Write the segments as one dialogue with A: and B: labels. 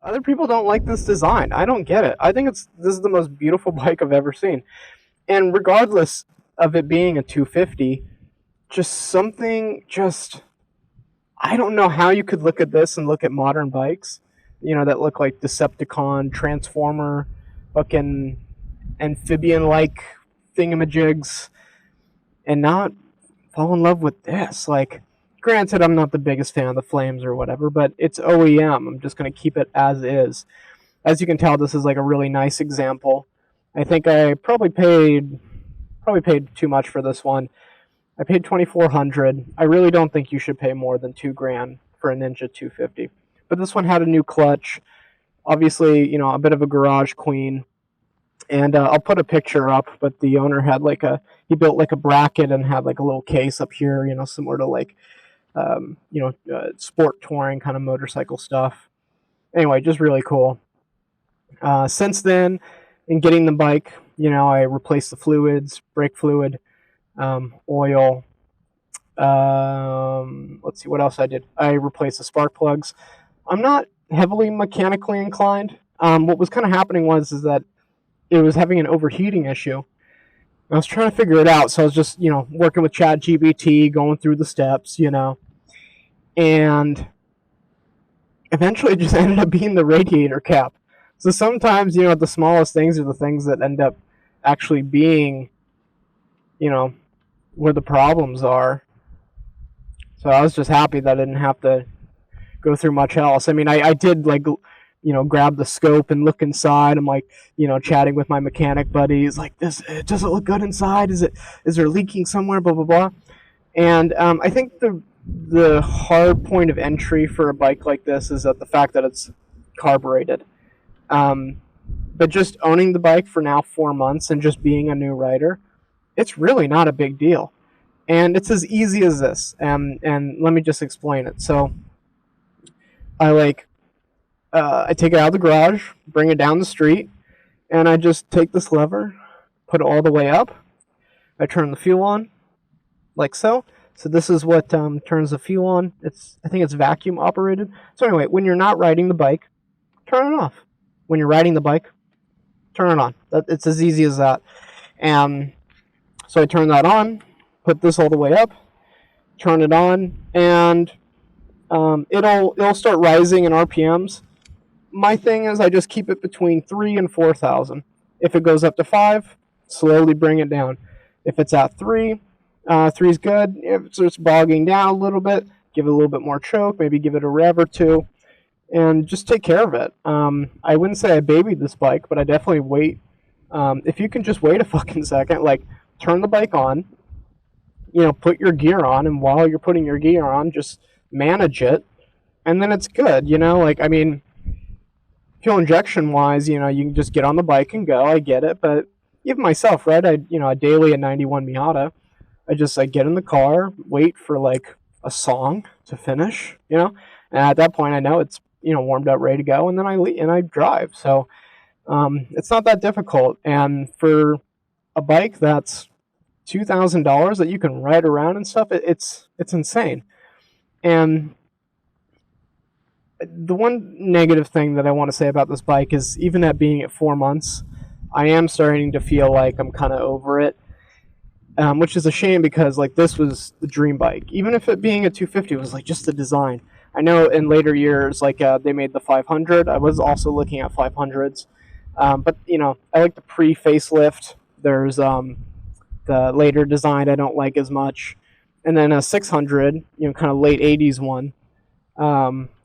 A: Other people don't like this design. I don't get it. I think this is the most beautiful bike I've ever seen. And regardless of it being a 250, just something just I don't know how you could look at this and look at modern bikes, that look like Decepticon, Transformer, fucking amphibian like thingamajigs, and not fall in love with this. Like, granted, I'm not the biggest fan of the flames or whatever, but it's OEM. I'm just going to keep it as is. As you can tell, this is like a really nice example. I think I probably paid too much for this one. I paid 2,400. I really don't think you should pay more than $2,000 for a Ninja 250. But this one had a new clutch. Obviously, a bit of a garage queen. And I'll put a picture up. But the owner had he built like a bracket and had like a little case up here, similar to like, sport touring kind of motorcycle stuff. Anyway, just really cool. Since then, in getting the bike, I replaced the fluids, brake fluid, oil. Let's see what else I did. I replaced the spark plugs. I'm not heavily mechanically inclined. What was kind of happening is that it was having an overheating issue. I was trying to figure it out, so I was just working with ChatGPT, going through the steps, and eventually it just ended up being the radiator cap. So sometimes the smallest things are the things that end up actually being where the problems are. So I was just happy that I didn't have to go through much else. I mean, I did grab the scope and look inside. I'm like, chatting with my mechanic buddies, like, does it look good inside? Is there leaking somewhere? Blah blah blah. And I think the hard point of entry for a bike like this is that the fact that it's carbureted. But just owning the bike for now 4 months and just being a new rider, it's really not a big deal. And it's as easy as this. And let me just explain it. So I take it out of the garage, bring it down the street, and I just take this lever, put it all the way up. I turn the fuel on, like so. So this is what turns the fuel on. I think it's vacuum operated. So anyway, when you're not riding the bike, turn it off. When you're riding the bike, turn it on. It's as easy as that. And so I turn that on, put this all the way up, turn it on, and it'll start rising in RPMs. My thing is I just keep it between 3 and 4,000. If it goes up to 5, slowly bring it down. If it's at 3, 3 is good. If it starts bogging down a little bit, give it a little bit more choke, maybe give it a rev or two, and just take care of it. I wouldn't say I babied this bike, but I definitely wait. If you can just wait a fucking second, like, turn the bike on, put your gear on, and while you're putting your gear on, just manage it, and then it's good, I mean, fuel injection wise, you can just get on the bike and go, I get it, but even myself, right, a daily at 91 Miata, I get in the car, wait for like a song to finish, and at that point I know it's, warmed up, ready to go, and then I drive, so it's not that difficult, and for a bike that's $2,000 that you can ride around and stuff, it's insane. And the one negative thing that I want to say about this bike is even at being at 4 months, I am starting to feel like I'm kind of over it, which is a shame because like this was the dream bike. Even if it being a 250 was like just the design. I know in later years like they made the 500. I was also looking at 500s, but I like the pre-facelift. There's the later design I don't like as much, and then a 600, kind of late 80s one.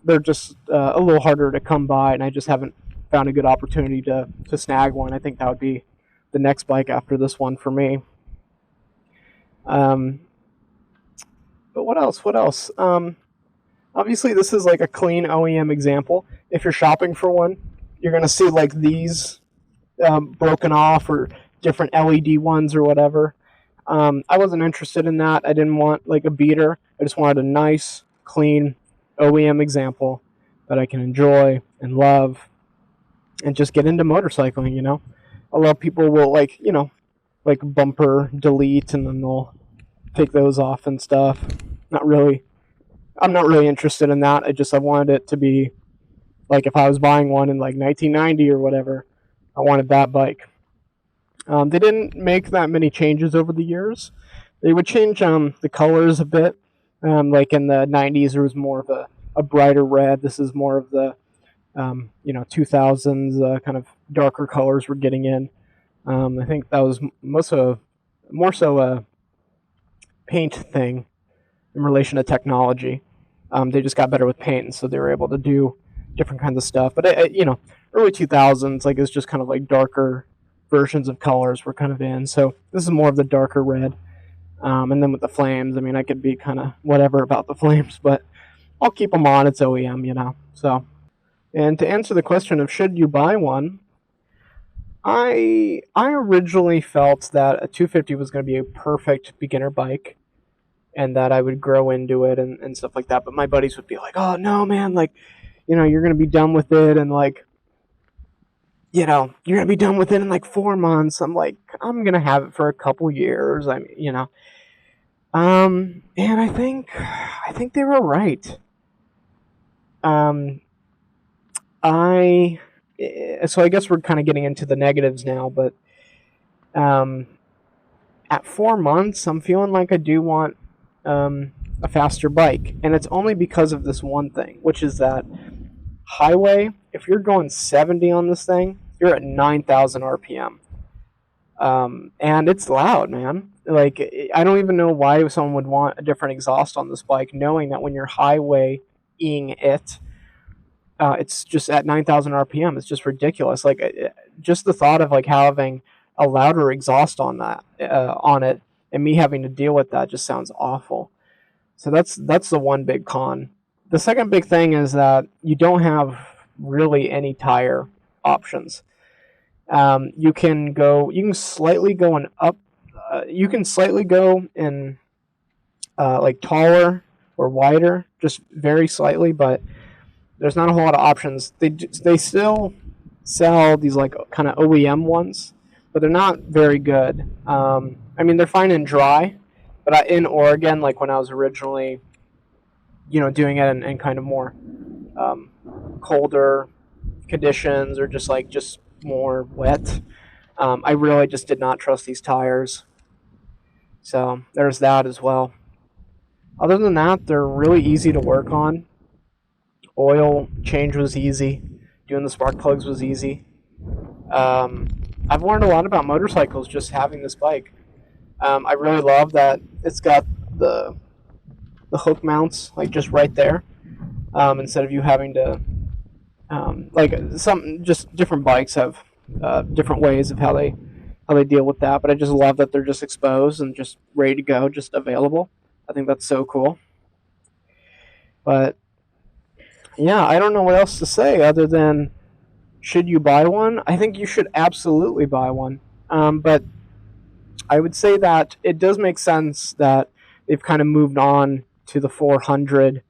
A: They're just a little harder to come by, and I just haven't found a good opportunity to snag one. I think that would be the next bike after this one for me. But what else? Obviously, this is like a clean OEM example. If you're shopping for one, you're going to see like these broken off or different LED ones or whatever. I wasn't interested in that. I didn't want like a beater. I just wanted a nice, clean OEM example that I can enjoy and love and just get into motorcycling, A lot of people will like bumper delete and then they'll take those off and stuff. I'm not really interested in that. I wanted it to be Like if I was buying one in like 1990 or whatever, I wanted that bike. They didn't make that many changes over the years. They would change the colors a bit. Like in the 90s, there was more of a brighter red. This is more of the 2000s kind of darker colors we're getting in. I think that was more so a paint thing in relation to technology. They just got better with paint, and so they were able to do different kinds of stuff. But early 2000s, like it's just kind of like darker versions of colors were kind of in. So this is more of the darker red. And then with the flames, I mean, I could be kind of whatever about the flames, but I'll keep them on. It's OEM. So, and to answer the question of should you buy one, I originally felt that a 250 was going to be a perfect beginner bike, and that I would grow into it and stuff like that. But my buddies would be like, "Oh no, man! Like, you're going to be done with it, and like, you're going to be done with it in like 4 months." I'm like, I'm going to have it for a couple years. And I think they were right. So I guess we're kind of getting into the negatives now, but at 4 months, I'm feeling like I do want a faster bike, and it's only because of this one thing, which is that highway, if you're going 70 on this thing, you're at 9,000 RPM. And it's loud, man. Like, I don't even know why someone would want a different exhaust on this bike, knowing that when you're highwaying it, it's just at 9,000 RPM. It's just ridiculous. Like, just the thought of like having a louder exhaust on that, on it, and me having to deal with that just sounds awful. So that's the one big con. The second big thing is that you don't have really any tire options. You can slightly go in like taller or wider, just very slightly, but there's not a whole lot of options. They still sell these like kind of OEM ones, but they're not very good. I mean, they're fine in dry, but in Oregon, like when I was originally, doing it in kind of more colder conditions, or just more wet, I really just did not trust these tires. So there's that as well. Other than that, they're really easy to work on. Oil change was easy. Doing the spark plugs was easy. I've learned a lot about motorcycles just having this bike. I really love that it's got the hook mounts like just right there, instead of you having to just different bikes have different ways of how they deal with that. But I just love that they're just exposed and just ready to go, just available. I think that's so cool. But yeah, I don't know what else to say other than, should you buy one? I think you should absolutely buy one. But I would say that it does make sense that they've kind of moved on to the 400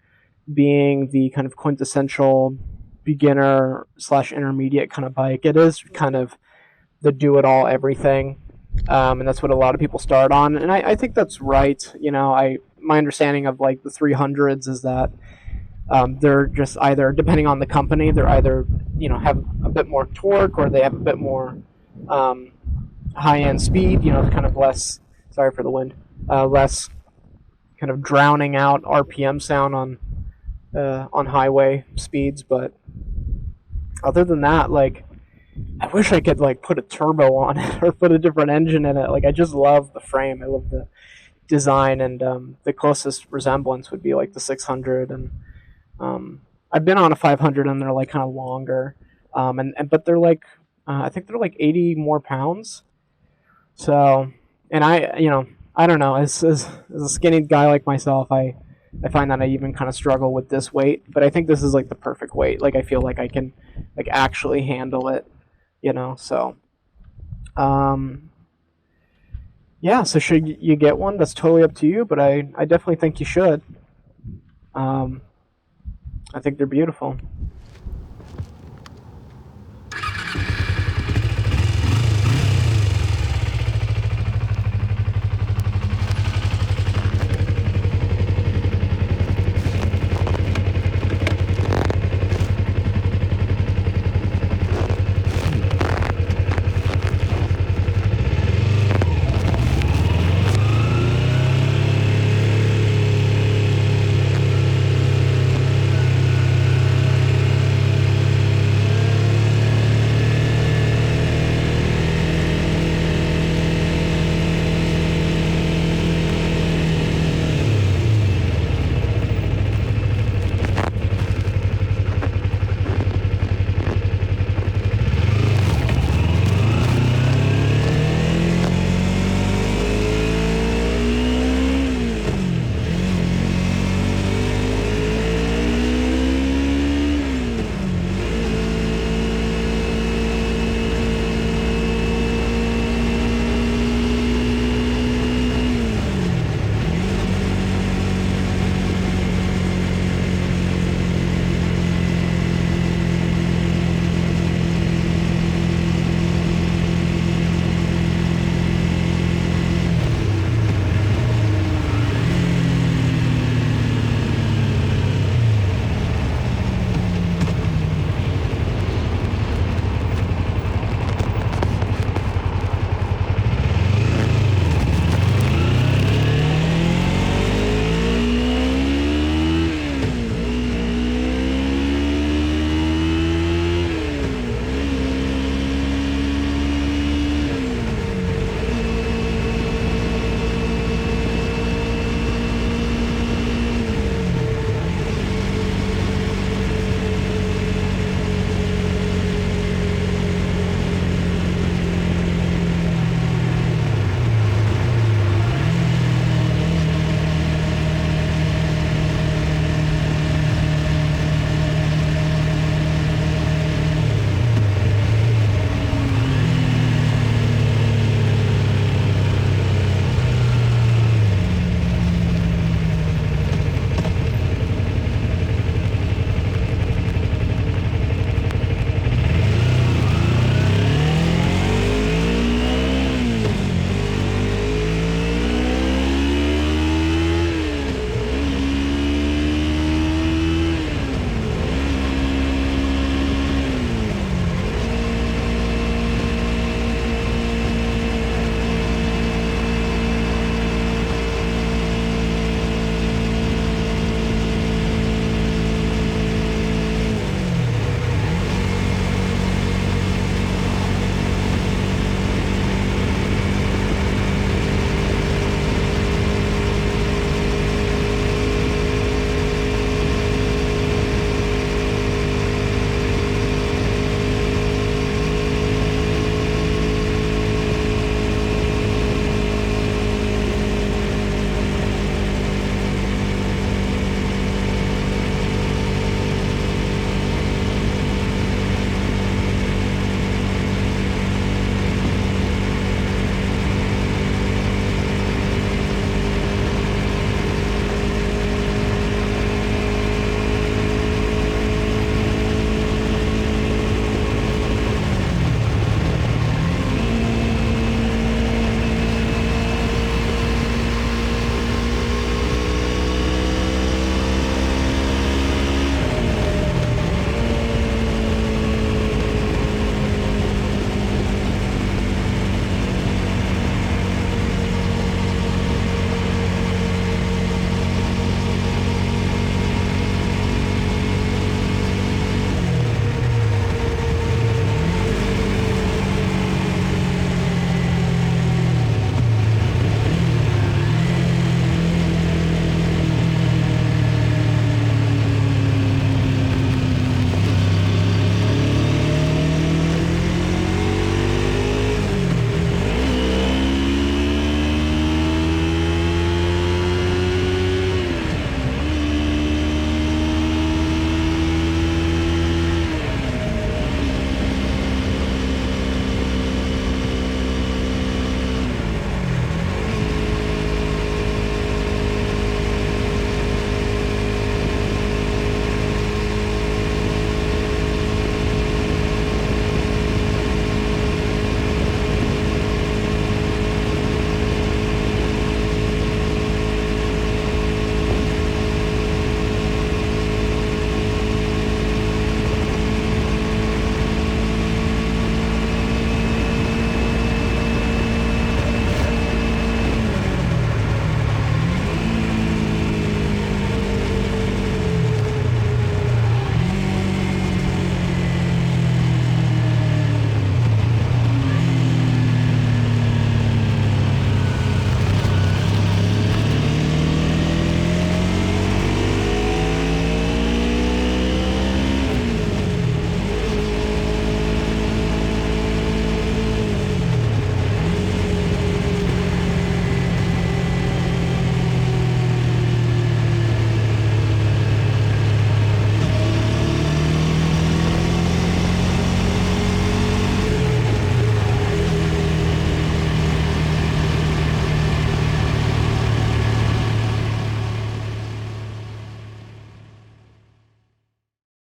A: being the kind of quintessential beginner / intermediate kind of bike. It is kind of the do-it-all everything, and that's what a lot of people start on. And I think that's right. My understanding of like the 300s is that they're just either, depending on the company, they're either have a bit more torque, or they have a bit more high-end speed. Kind of less. Sorry for the wind. Less kind of drowning out RPM sound on highway speeds. But other than that, like, I wish I could like put a turbo on it or put a different engine in it. Like, I just love the frame. I love the design, and the closest resemblance would be like the 600. And I've been on a 500, and they're like kind of longer, but they're like I think they're like 80 more pounds. So, and I don't know, as a skinny guy like myself, I find that I even kind of struggle with this weight, but I think this is like the perfect weight. Like, I feel like I can like actually handle it, so yeah, so should you get one? That's totally up to you, but I definitely think you should. I think they're beautiful.